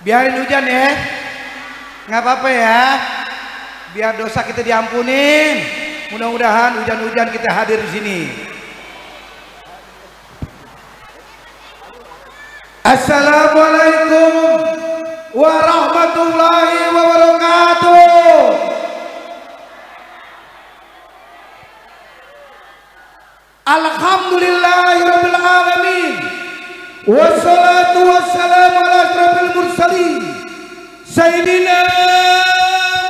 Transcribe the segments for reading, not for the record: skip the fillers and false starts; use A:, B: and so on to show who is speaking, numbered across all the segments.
A: Biarin hujan ya, nggak apa-apa ya, biar dosa kita diampunin. Mudah-mudahan hujan-hujan kita hadir di sini. Assalamualaikum warahmatullahi wabarakatuh. Alhamdulillahirabbil alamin. Wassalatu wassalamu ala asyrafil mursalin Sayyidina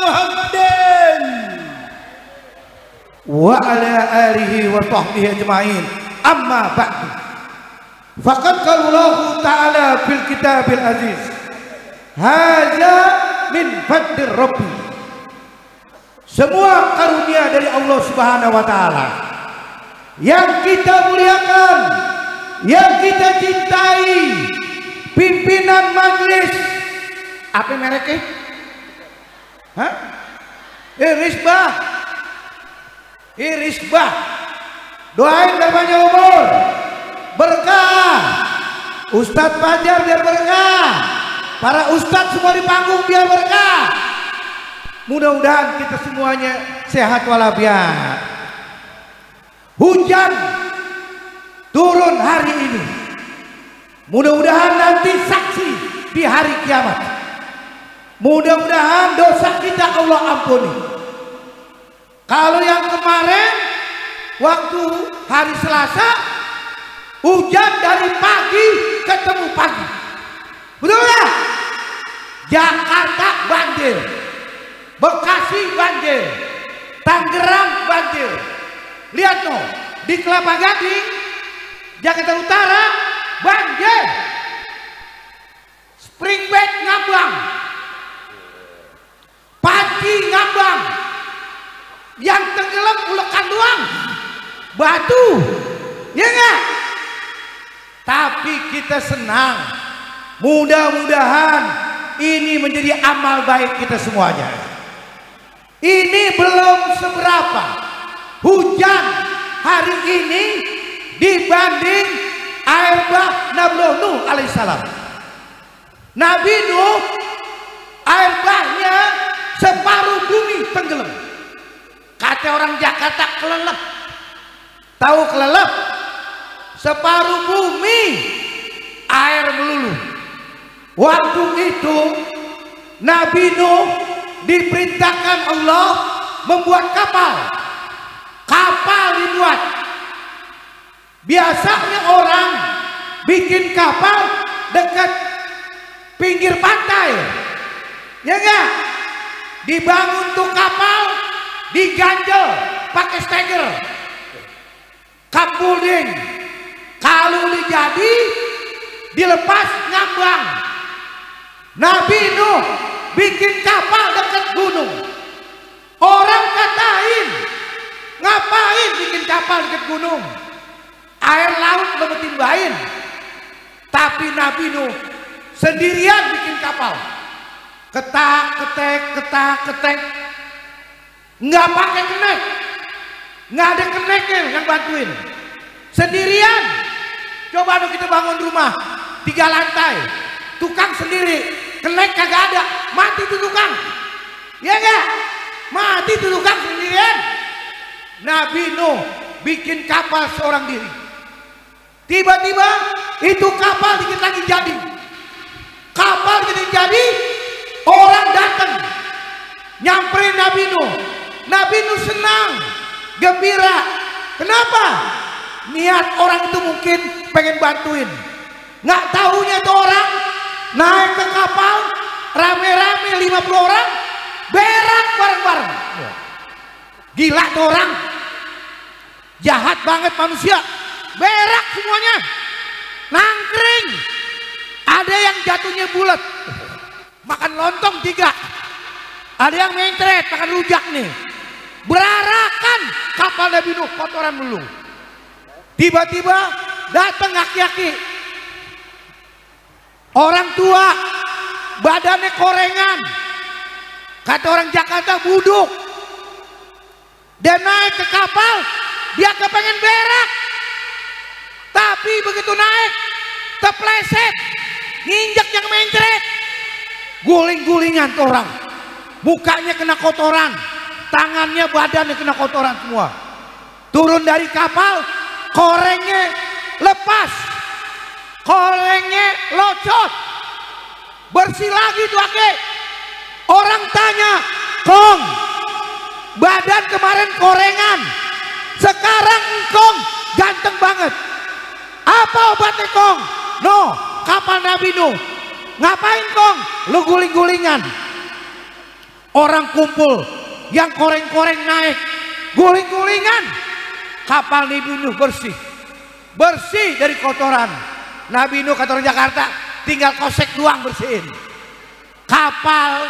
A: Muhammadin wa ala alihi wa sahbihi ajma'in. Amma ba'du. Faqad qala Allah ta'ala fil kitabil aziz, hadza min fadlir rabbi. Semua karunia dari Allah Subhanahu wa taala yang kita muliakan, yang kita cintai. Pimpinan majelis apa mereknya? Hah? Irisbah. Doain banyak umur, berkah. Ustadz Fajar biar berkah, para ustadz semua di panggung biar berkah. Mudah-mudahan kita semuanya sehat walafiat. Hujan turun hari ini, mudah-mudahan nanti saksi di hari kiamat. Mudah-mudahan dosa kita Allah ampuni. Kalau yang kemarin waktu hari Selasa hujan dari pagi ketemu pagi, betul nggak? Jakarta banjir, Bekasi banjir, Tangerang banjir. Lihat no, di Kelapa Gading, Jakarta Utara banjir. Springbed ngambang, Panci ngambang, yang tenggelam ulekan doang, batu, ya enggak? Tapi kita senang, mudah-mudahan ini menjadi amal baik kita semuanya. Ini belum seberapa hujan hari ini dibanding air bah Nabi Nuh alaihissalam. Nabi Nuh air bahnya separuh bumi tenggelam. Kata orang Jakarta kelelep. Tahu kelelep? Separuh bumi air melulu. Waktu itu Nabi Nuh diperintahkan Allah membuat kapal. Kapal dibuat. Biasanya orang bikin kapal dekat pinggir pantai, ya enggak? Dibangun tuh kapal, diganjel pakai steger, kapulding. Kalau jadi dilepas ngambang. Nabi Nuh bikin kapal dekat gunung. Orang katain, ngapain bikin kapal dekat gunung? Air laut memetimbahin. Tapi Nabi Nuh sendirian bikin kapal. Ketak-ketek. Nggak pakai kenek. Nggak ada keneknya yang bantuin. Sendirian. Coba dong kita bangun rumah 3 lantai. Tukang sendiri. Kenek kagak ada. Mati tuh tukang. Ya nggak? Mati tuh tukang sendirian. Nabi Nuh bikin kapal seorang diri. Tiba-tiba itu kapal dikit lagi jadi. Kapal dikit jadi, orang datang nyamperin Nabi Nuh. Nabi Nuh senang, gembira. Kenapa? Niat orang itu mungkin pengen bantuin. Nggak taunya itu orang naik ke kapal rame-rame 50 orang berak bareng-bareng. Gila tuh orang, jahat banget manusia. Berak semuanya, nangkring. Ada yang jatuhnya bulat, makan lontong 3. Ada yang mencret, makan rujak nih. Berarakan kapal Nabi Nuh, kotoran melulu. Tiba-tiba datang aki-aki, orang tua, badannya korengan. Kata orang Jakarta buduk. Dia naik ke kapal, dia kepengen berak. Tapi begitu naik, terpleset, nginjek yang mencret. guling-gulingan orang, mukanya kena kotoran, tangannya badannya kena kotoran semua. Turun dari kapal, korengnya lepas, korengnya locot, bersih lagi tuh ake. Orang tanya, Kong, badan kemarin korengan, sekarang engkong ganteng banget. Apa obatnya, Kong? No, kapal Nabi Nuh. Ngapain, Kong? Lu guling-gulingan. Orang kumpul, yang koreng-koreng naik, guling-gulingan. Kapal Nabi Nuh bersih, bersih dari kotoran. Nabi Nuh kata orang Jakarta, tinggal kosek doang bersihin. Kapal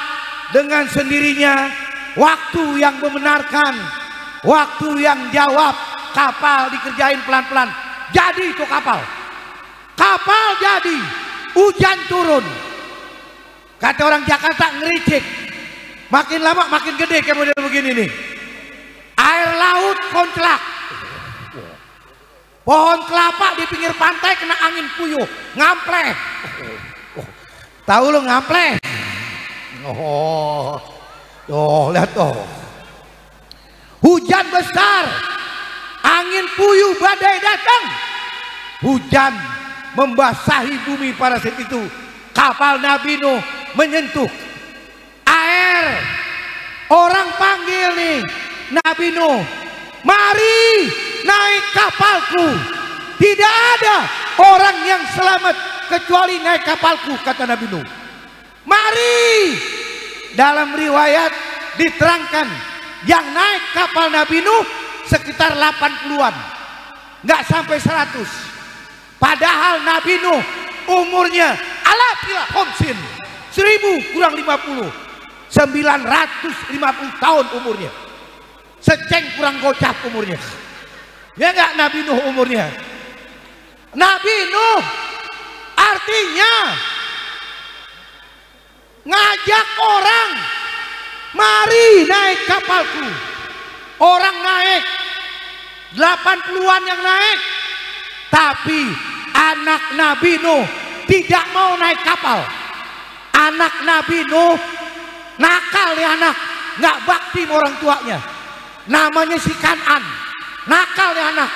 A: dengan sendirinya, waktu yang membenarkan, waktu yang jawab, kapal dikerjain pelan-pelan. Jadi itu kapal, kapal jadi. Hujan turun, kata orang Jakarta ngericik, makin lama makin gede kayak model begini nih. Air laut koncelak, pohon kelapa di pinggir pantai kena angin puyuh, ngampleh. Tahu lo ngampleh? Oh, lihat tuh. Hujan besar, angin puyuh, badai datang. Hujan membasahi bumi pada saat itu. Kapal Nabi Nuh menyentuh air. Orang panggil nih Nabi Nuh, mari naik kapalku. Tidak ada orang yang selamat kecuali naik kapalku, kata Nabi Nuh. Mari. Dalam riwayat diterangkan yang naik kapal Nabi Nuh sekitar 80-an, nggak sampai 100. Padahal Nabi Nuh umurnya alafila khomsin, 1000 kurang 50, 950 tahun umurnya. Seceng kurang gocap umurnya. Ya nggak Nabi Nuh umurnya? Nabi Nuh artinya ngajak orang, mari naik kapalku. Orang naik, 80-an yang naik. Tapi anak Nabi Nuh tidak mau naik kapal. Anak Nabi Nuh nakal ya anak, nggak bakti sama orang tuanya. Namanya si Kanan, nakal ya anak.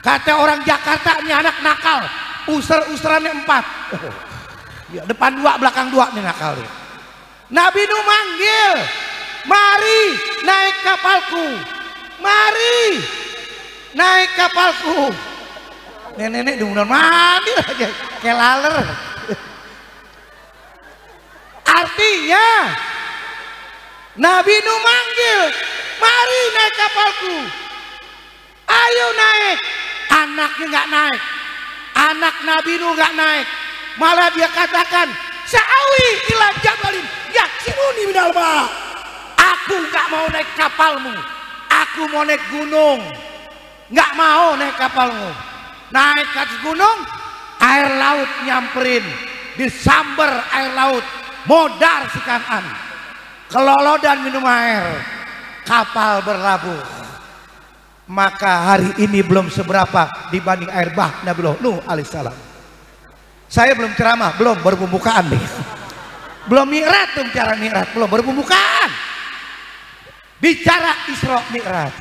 A: Kata orang Jakarta ini anak nakal, user-userannya 4. Ya, depan 2 belakang 2 nih nakal nih. Nabi Nuh manggil, mari naik kapalku, mari naik kapalku. Nenek-nenek udah mandi aja kayak laler. Artinya Nabi Nuh manggil, mari naik kapalku, ayo naik. Anaknya nggak naik, anak Nabi Nuh nggak naik. Malah dia katakan, sa'awi ila jabalin yaksimuni minal ma. Aku nggak mau naik kapalmu, aku mau naik gunung. Nggak mau naik kapalmu. Naik ke atas gunung, air laut nyamperin, disamber air laut, modar si Kanan, kelolodan minum air, kapal berlabuh. Maka hari ini belum seberapa dibanding air bah Nabi Nuh alaihissalam. Saya belum ceramah, belum, baru pembukaan nih. Belum mi'raj tuh, bicara mi'raj, belum, baru pembukaan. Bicara Isra Mi'raj.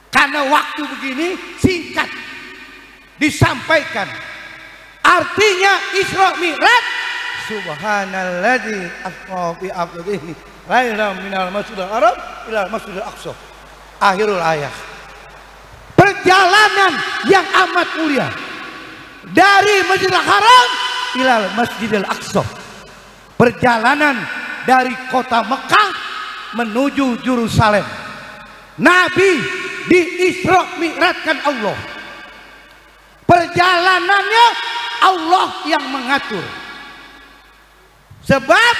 A: Karena waktu begini singkat disampaikan. Artinya Isra Mi'raj, subhanalladzi asra bi 'abdihi lailan minal masjidil haram ilal masjidil aqsa. Akhirul ayat. Perjalanan yang amat mulia dari Masjidil Haram ilal Masjidil Aqsa. Perjalanan dari kota Mekah menuju Yerusalem. Nabi di Isra Mi'rajkan Allah. Perjalanannya Allah yang mengatur. Sebab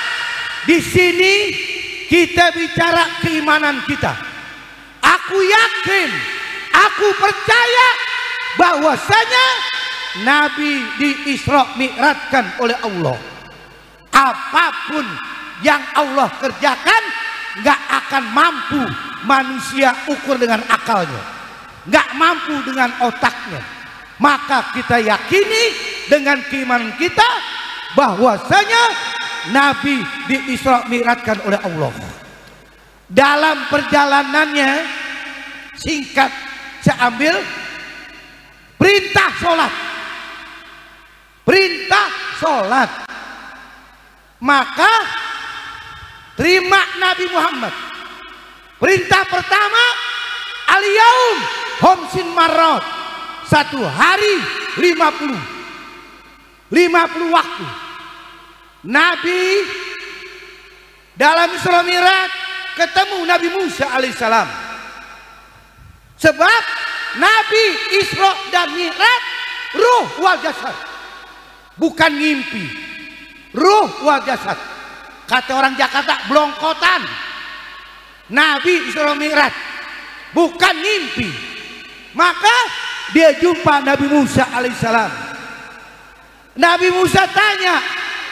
A: di sini kita bicara keimanan kita. Aku yakin, aku percaya bahwasanya Nabi di Isra Mi'rajkan oleh Allah. Apapun yang Allah kerjakan nggak akan mampu manusia ukur dengan akalnya, nggak mampu dengan otaknya. Maka kita yakini dengan keimanan kita bahwasanya Nabi di Isra Mi'rajkan oleh Allah. Dalam perjalanannya singkat saya ambil perintah sholat. Perintah sholat. Maka terima Nabi Muhammad. Perintah pertama, al-yaum homsin marot, 1 hari 50 waktu. Nabi dalam Isra Mi'raj ketemu Nabi Musa alaihissalam. Sebab Nabi Isra dan Mi'raj ruh wal jasad, bukan ngimpi. Ruh wal jasad. Kata orang Jakarta blongkotan. Nabi Isra Mi'raj bukan ngimpi. Maka dia jumpa Nabi Musa alaihissalam. Nabi Musa tanya,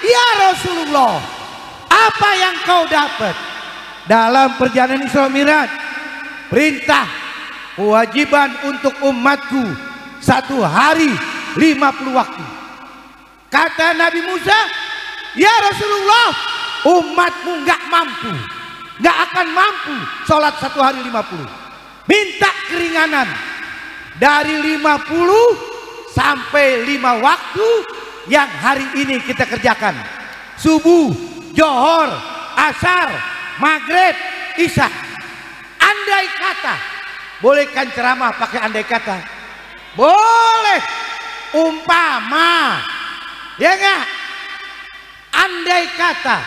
A: ya Rasulullah, apa yang kau dapat dalam perjalanan Isra Mi'raj? Perintah kewajiban untuk umatku 1 hari 50 waktu. Kata Nabi Musa, ya Rasulullah, umatmu nggak mampu, nggak akan mampu sholat 1 hari 50. Minta keringanan dari 50 sampai 5 waktu yang hari ini kita kerjakan. Subuh, Johor, Asar, Maghrib, Isya. Andai kata, boleh kan ceramah pakai andai kata? Boleh. Umpama, ya enggak? Andai kata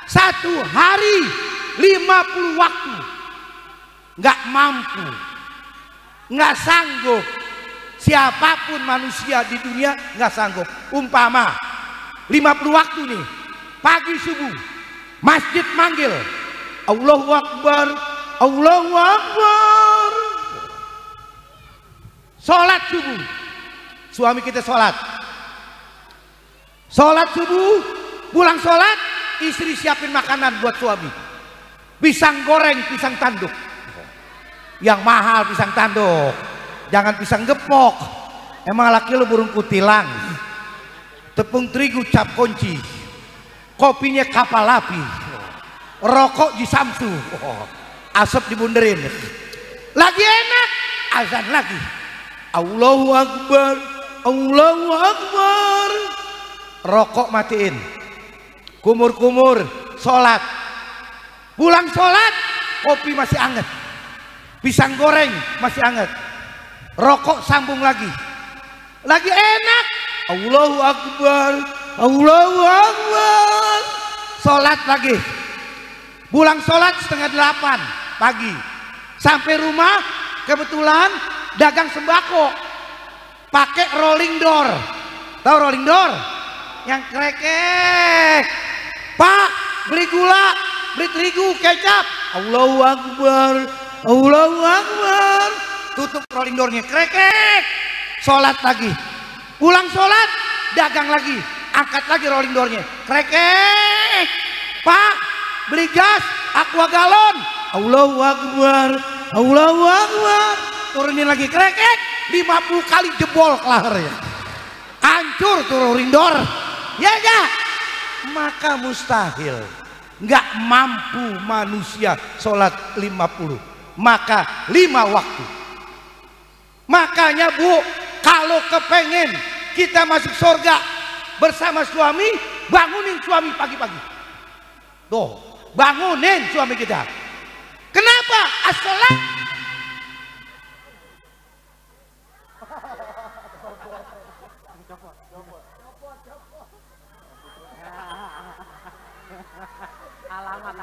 A: 1 hari 50 waktu nggak mampu, nggak sanggup, siapapun manusia di dunia nggak sanggup. Umpama 50 waktu nih, pagi subuh masjid manggil Allahu Akbar, Allahu Akbar, sholat subuh, suami kita sholat subuh, pulang sholat istri siapin makanan buat suami, pisang goreng, pisang tanduk yang mahal, pisang tanduk, jangan pisang gepok, emang laki lu burung kutilang. Tepung terigu cap kunci, kopinya kapal api, rokok di Samsu, asap dibunderin, lagi enak, azan lagi, Allahu Akbar, Allahu Akbar, rokok matiin, kumur-kumur, sholat, pulang sholat, kopi masih anget, pisang goreng masih anget, rokok sambung lagi enak, Allahu Akbar, Allahu Akbar, sholat lagi, pulang sholat 7:30 pagi, sampai rumah kebetulan dagang sembako, pakai rolling door, tahu rolling door? Yang krekek, Pak beli gula, beli terigu, kecap, Allahu Akbar, Allahu Akbar, tutup rolling doornya, krekek, sholat lagi, pulang sholat, dagang lagi, angkat lagi rolling doornya, krekek, Pak beli gas, aqua galon, Allahu Akbar, Allahu Akbar, turunin lagi, krekek, 50 kali jebol kelaharnya, hancur tuh rolling door, ya enggak? Maka mustahil nggak mampu manusia sholat 50, maka 5 waktu. Makanya Bu, kalau kepengen kita masuk surga bersama suami, bangunin suami pagi-pagi. Tuh, bangunin suami kita. Kenapa? As-sholat.
B: Alamat.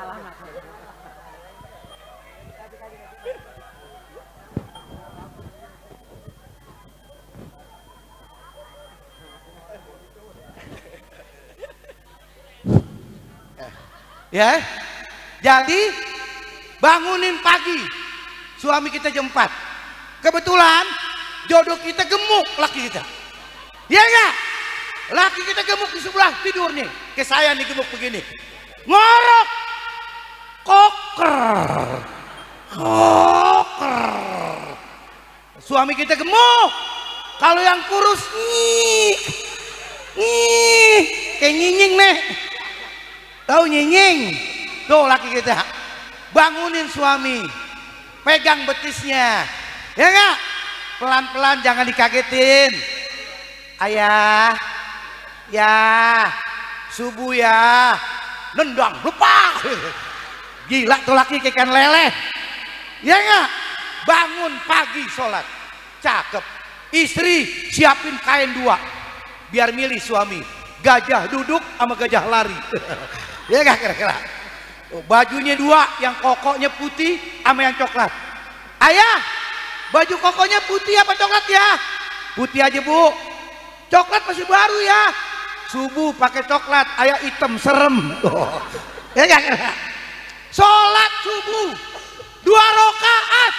A: Ya, jadi bangunin pagi, suami kita jam 4. Kebetulan jodoh kita gemuk, laki kita, ya enggak? Laki kita gemuk di sebelah tidur nih, ke saya nih gemuk begini, ngorok, koker. Suami kita gemuk, kalau yang kurus kayak nyinying nih. Tahu nyinying? Tuh laki kita. Bangunin suami. Pegang betisnya. Ya enggak? Pelan-pelan jangan dikagetin. Ayah. Ya. Subuh ya. Nendang, lupa. Gila tuh laki ikan leleh. Ya enggak? Bangun pagi sholat. Cakep. Istri siapin kain 2 biar milih suami. Gajah duduk sama gajah lari. Ya enggak kira-kira? Bajunya 2, yang kokonya putih sama yang coklat. Ayah, baju kokonya putih apa coklat ya? Putih aja bu. Coklat masih baru ya. Subuh pakai coklat, ayah hitam serem. Ya enggak kira-kira? Sholat subuh 2 rakaat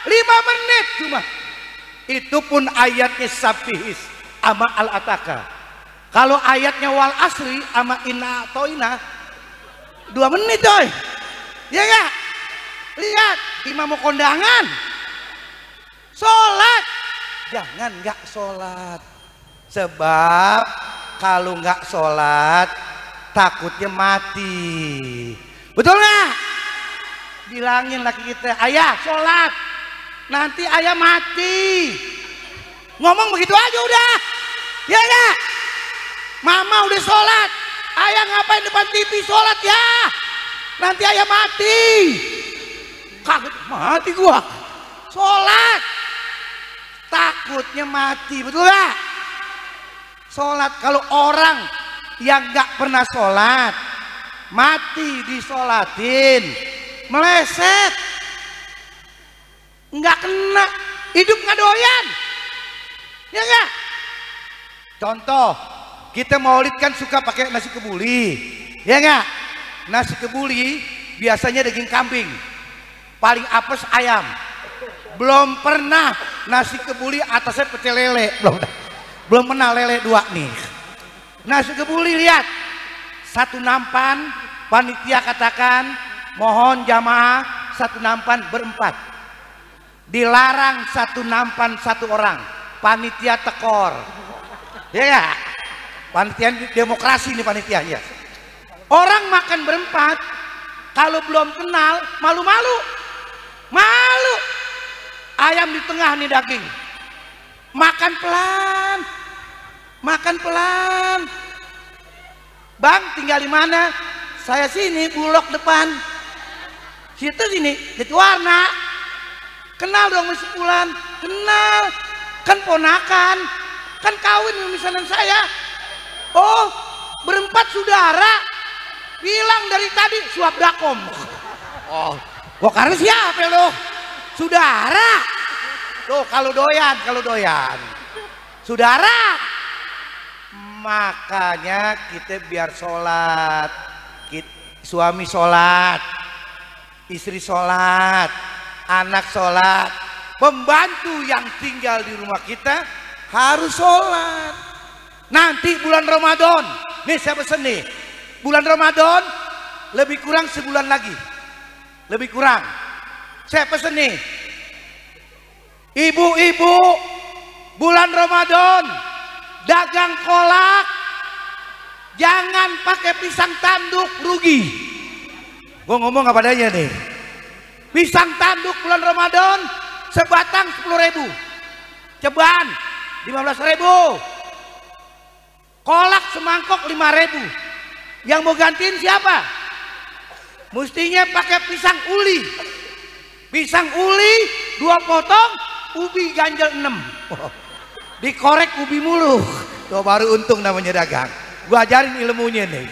A: 5 menit cuma. Itu pun ayatnya sabihis sama al-ataka. Kalau ayatnya wal asri sama inna toina 2 menit coy. Ya enggak? Lihat imam mau kondangan sholat, jangan nggak sholat. Sebab kalau nggak sholat takutnya mati. Betul nggak? Bilangin laki kita, ayah sholat, nanti ayah mati. Ngomong begitu aja udah. Ya enggak? Mama udah sholat, ayah ngapain depan TV sholat ya? Nanti ayah mati. Kaget mati gua. Sholat, takutnya mati. Betul gak? Sholat, kalau orang yang gak pernah sholat mati disolatin, meleset, nggak kena, hidup nggak doyan. Ya nggak? Contoh, kita maulid kan suka pakai nasi kebuli, ya nggak? Nasi kebuli biasanya daging kambing, paling apes ayam. Belum pernah nasi kebuli atasnya pecel lele, belum pernah lele 2 nih. Nasi kebuli lihat, 1 nampan, panitia katakan mohon jamaah 1 nampan ber-4. Dilarang 1 nampan 1 orang, panitia tekor. Ya gak? Panitia demokrasi nih panitianya. Orang makan ber-4, kalau belum kenal malu-malu, malu. Ayam di tengah nih daging, makan pelan, makan pelan. Bang tinggal di mana? Saya sini, Bulog depan. Situ sini, jadi warna. Kenal dong Mas Pulan? Kenal. Kan ponakan, kan kawin misalnya saya. Oh, ber-4 saudara. Bilang dari tadi suap dakom. Oh, karena siapa lo? Saudara. Tuh kalau doyan, saudara. Makanya kita biar sholat, suami sholat, istri sholat, anak sholat, pembantu yang tinggal di rumah kita harus sholat. Nanti bulan Ramadan, nih saya pesen nih, bulan Ramadan lebih kurang sebulan lagi, lebih kurang. Saya pesen nih, ibu-ibu, bulan Ramadan dagang kolak, jangan pakai pisang tanduk, rugi. Gue ngomong apa adanya nih. Pisang tanduk bulan Ramadan sebatang 10.000, ceban 15.000, kolak semangkok 5.000. Yang mau gantiin siapa? Mestinya pakai pisang uli. Pisang uli 2 potong, ubi ganjel 6. Dikorek ubi mulu. Tuh baru untung namanya dagang. Gua ajarin ilmunya nih.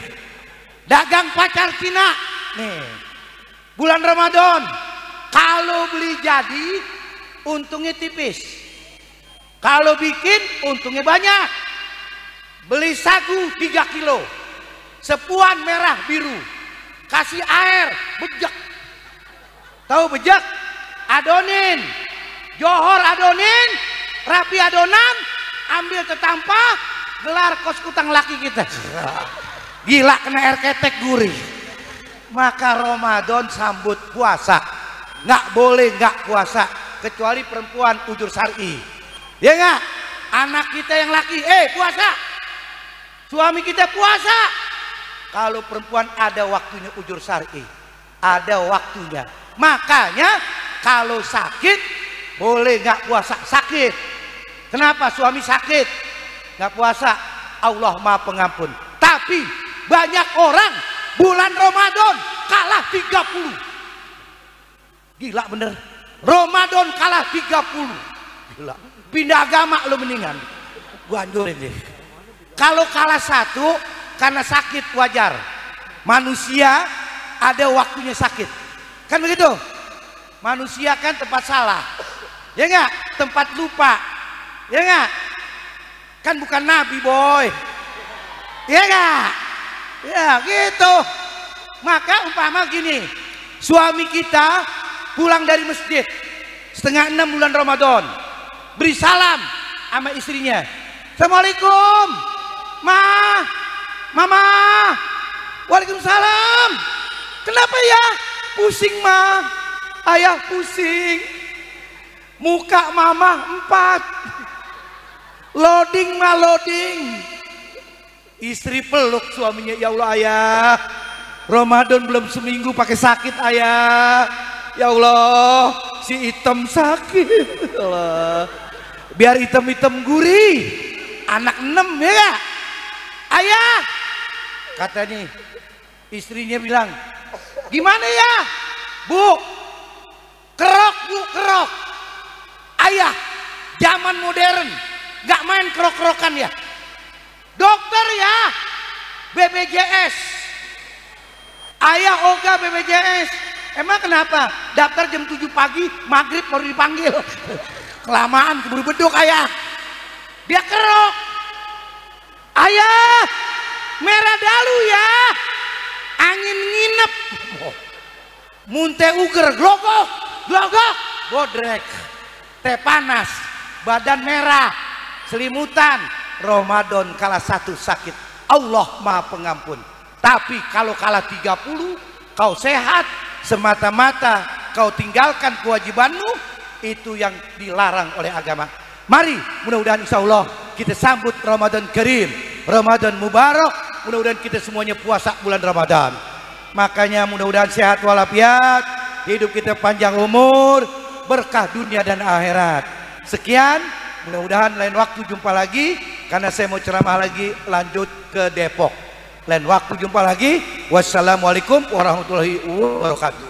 A: Dagang pacar Cina nih. Bulan Ramadan kalau beli jadi untungnya tipis. Kalau bikin untungnya banyak. Beli sagu 3 kilo, sepuan merah biru, kasih air, bejek. Tahu bejek? Adonin, johor adonin, rapi adonan, ambil tetampah, gelar kos kutang laki kita. Gila kena air ketek gurih. Maka Ramadan sambut puasa, nggak boleh nggak puasa kecuali perempuan ujur syar'i. Ya nggak? Anak kita yang laki, puasa. Suami kita puasa. Kalau perempuan ada waktunya ujur syar'i, ada waktunya. Makanya kalau sakit boleh nggak puasa, sakit. Kenapa suami sakit nggak puasa? Allah Maha Pengampun. Tapi banyak orang bulan Ramadan kalah 30. Gila bener. Ramadan kalah 30. Gila. Pindah agama lo mendingan. Gua anjurin deh. Kalau kalah satu karena sakit wajar. Manusia ada waktunya sakit. Kan begitu? Manusia kan tempat salah. Ya enggak? Tempat lupa. Ya enggak? Kan bukan nabi, boy. Ya enggak? Ya gitu. Maka umpama gini, suami kita pulang dari masjid setengah 6 bulan Ramadan, beri salam sama istrinya. Assalamualaikum, mama. Waalaikumsalam. Kenapa ya? Pusing, ma. Ayah pusing. Muka mama 4. Loading, ma, loading. Istri peluk suaminya, ya Allah ayah, Ramadan belum seminggu pakai sakit ayah. Ya Allah, si hitam sakit. Allah. Biar hitam-hitam gurih. Anak 6 ya gak? Ayah, katanya istrinya bilang, gimana ya? Bu, kerok bu, kerok. Ayah, zaman modern, gak main kerok-kerokan ya. Dokter ya, BPJS. Ayah Oga BPJS. Emang kenapa? Daftar jam 7 pagi, maghrib baru dipanggil. Kelamaan keburu beduk ayah. Dia kerok. Ayah, merah dalu ya. Angin nginep. Munte uger, glogok, glogok, bodrek. Teh panas, badan merah, selimutan. Ramadan kalah satu sakit. Allah Maha Pengampun. Tapi kalau kalah 30, kau sehat, semata-mata kau tinggalkan kewajibanmu, itu yang dilarang oleh agama. Mari mudah-mudahan insya Allah kita sambut Ramadan Karim, Ramadan Mubarak. Mudah-mudahan kita semuanya puasa bulan Ramadan. Makanya mudah-mudahan sehat walafiat, hidup kita panjang umur, berkah dunia dan akhirat. Sekian, mudah-mudahan lain waktu jumpa lagi, karena saya mau ceramah lagi lanjut ke Depok. Lain waktu jumpa lagi. Wassalamualaikum warahmatullahi wabarakatuh.